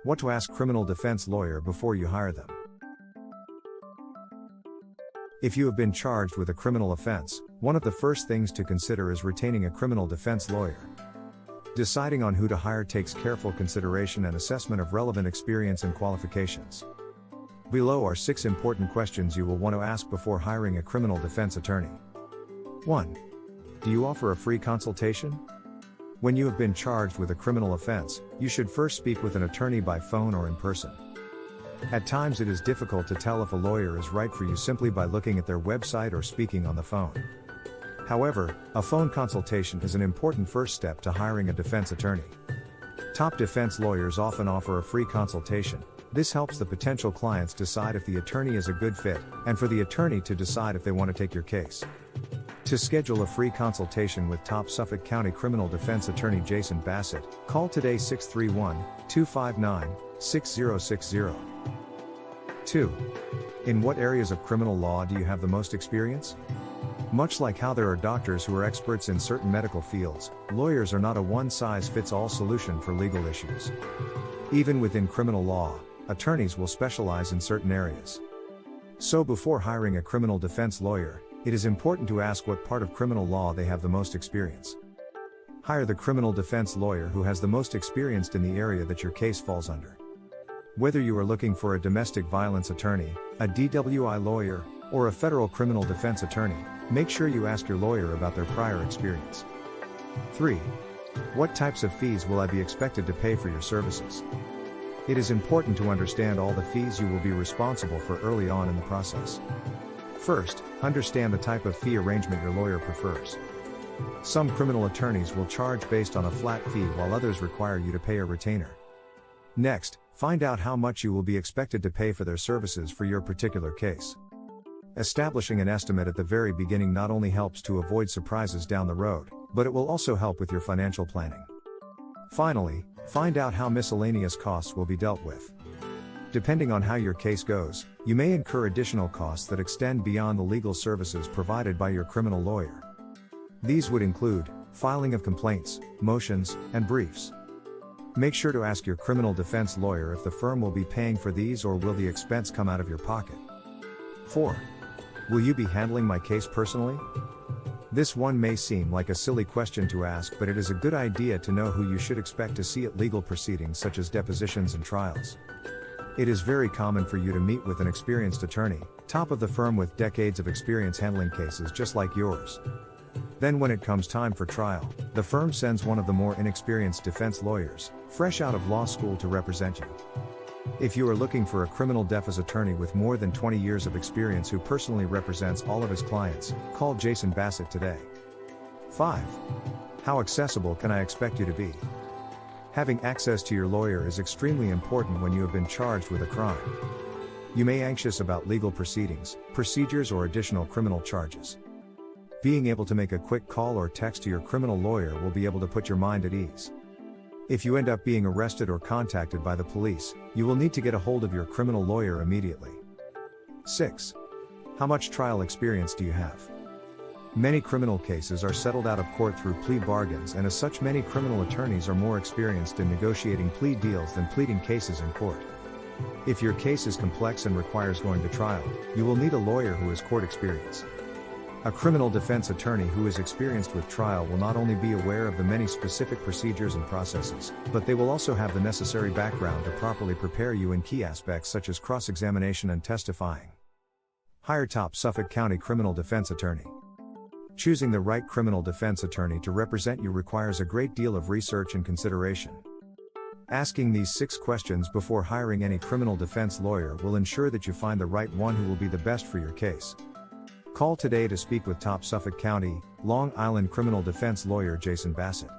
What to ask criminal defense lawyer before you hire them. If you have been charged with a criminal offense, one of the first things to consider is retaining a criminal defense lawyer. Deciding on who to hire takes careful consideration and assessment of relevant experience and qualifications. Below are 6 important questions you will want to ask before hiring a criminal defense attorney. 1. Do you offer a free consultation? When you have been charged with a criminal offense, you should first speak with an attorney by phone or in person. At times it is difficult to tell if a lawyer is right for you simply by looking at their website or speaking on the phone. However, a phone consultation is an important first step to hiring a defense attorney. Top defense lawyers often offer a free consultation. This helps the potential clients decide if the attorney is a good fit, and for the attorney to decide if they want to take your case. To schedule a free consultation with top Suffolk County criminal defense attorney Jason Bassett, call today 631-259-6060. 2. In what areas of criminal law do you have the most experience? Much like how there are doctors who are experts in certain medical fields, lawyers are not a one-size-fits-all solution for legal issues. Even within criminal law, attorneys will specialize in certain areas. So before hiring a criminal defense lawyer, it is important to ask what part of criminal law they have the most experience. Hire the criminal defense lawyer who has the most experience in the area that your case falls under. Whether you are looking for a domestic violence attorney, a DWI lawyer, or a federal criminal defense attorney, make sure you ask your lawyer about their prior experience. 3. What types of fees will I be expected to pay for your services? It is important to understand all the fees you will be responsible for early on in the process. First, understand the type of fee arrangement your lawyer prefers. Some criminal attorneys will charge based on a flat fee while others require you to pay a retainer. Next, find out how much you will be expected to pay for their services for your particular case. Establishing an estimate at the very beginning not only helps to avoid surprises down the road, but it will also help with your financial planning. Finally, find out how miscellaneous costs will be dealt with. Depending on how your case goes, you may incur additional costs that extend beyond the legal services provided by your criminal lawyer. These would include filing of complaints, motions, and briefs. Make sure to ask your criminal defense lawyer if the firm will be paying for these or will the expense come out of your pocket. 4. Will you be handling my case personally? This one may seem like a silly question to ask, but it is a good idea to know who you should expect to see at legal proceedings such as depositions and trials. It is very common for you to meet with an experienced attorney, top of the firm with decades of experience handling cases just like yours. Then when it comes time for trial, the firm sends one of the more inexperienced defense lawyers, fresh out of law school to represent you. If you are looking for a criminal defense attorney with more than 20 years of experience who personally represents all of his clients, call Jason Bassett today. 5. How accessible can I expect you to be? Having access to your lawyer is extremely important when you have been charged with a crime. You may be anxious about legal proceedings, procedures, or additional criminal charges. Being able to make a quick call or text to your criminal lawyer will be able to put your mind at ease. If you end up being arrested or contacted by the police, you will need to get a hold of your criminal lawyer immediately. 6. How much trial experience do you have? Many criminal cases are settled out of court through plea bargains, and as such many criminal attorneys are more experienced in negotiating plea deals than pleading cases in court. If your case is complex and requires going to trial, you will need a lawyer who has court experience. A criminal defense attorney who is experienced with trial will not only be aware of the many specific procedures and processes, but they will also have the necessary background to properly prepare you in key aspects such as cross-examination and testifying. Hire top Suffolk County criminal defense attorney. Choosing the right criminal defense attorney to represent you requires a great deal of research and consideration. Asking these 6 questions before hiring any criminal defense lawyer will ensure that you find the right one who will be the best for your case. Call today to speak with top Suffolk County, Long Island criminal defense lawyer Jason Bassett.